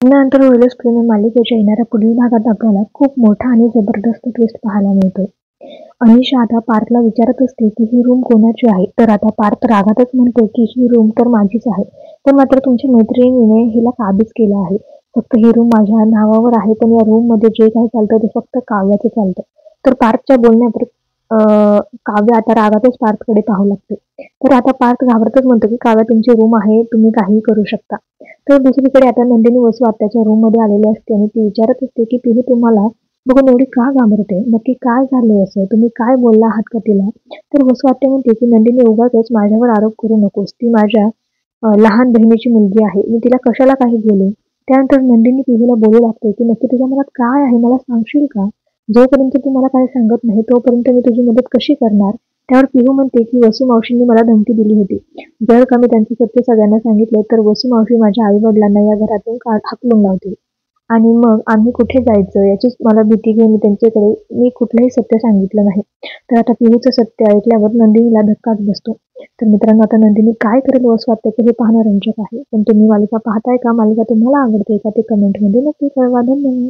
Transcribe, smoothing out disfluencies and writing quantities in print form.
त्यानंतर होईलच प्रेमी मालिकेच्या येणाऱ्या पुढील भागात आपल्याला खूप मोठा आणि जबरदस्त ट्विस्ट पाहायला मिळतो. अनिशा आता पार्थला विचारत असते की ही रूम कोणाची आहे. तर आता पार्थ रागातच म्हणतो की ही रूम तर माझीच आहे, पण मात्र तुमच्या मैत्रिणीने हिला काबीज केलं आहे. फक्त ही रूम माझ्या नावावर आहे, पण या रूम मध्ये जे काही चालतं ते फक्त काव्याचं चालतं. तर पार्थच्या बोलण्यावर काव्य आता रागातच पार्थकडे पाहू लागते. तर आता पार्थ घाबरतच म्हणतो की काव्या तुमची रूम आहे, तुम्ही काहीही करू शकता. तर दुसरीकडे आता नंदिनी वसू आत्याच्या रूम मध्ये आलेली असते आणि ती विचारत असते की तिने तुम्हाला बघून एवढी का घाबरते, नक्की काय झाले, असं तुम्ही काय बोलला आहात का तिला. तर वसू आत्या म्हणते की नंदिनी उगाचच माझ्यावर आरोप करू नकोस, ती माझ्या लहान बहिणीची मुलगी आहे, मी तिला कशाला काही बोलू. त्यानंतर नंदिनी पिहूला बोलू लागते की नक्की तुझ्या मनात काय आहे मला सांगशील का. जोपर्यंत तू मला काही सांगत नाही तोपर्यंत मी तुझी मदत कशी करणार. त्यावर पिहू म्हणते की वसू मावशींनी मला धमकी दिली होती, जर का मी त्यांचे सत्य सगळ्यांना सांगितले तर वसू मावशी माझ्या आई वडिलांना या घरातून हाकलून लावतील आणि मग आम्ही कुठे जायचं याचीच मला भीती घेऊन त्यांच्याकडे मी कुठलंही सत्य सांगितलं नाही. तर आता पिहूचं सत्य ऐकल्यावर नंदिनीला धक्काच बसतो. तर मित्रांनो, आता नंदिनी काय करेल वसू आत्याचं हे पाहणं रंजक आहे. पण तुम्ही मालिका पाहताय का? मालिका तुम्हाला आवडते का? ते कमेंटमध्ये नक्की कळवा. धन्यवाद.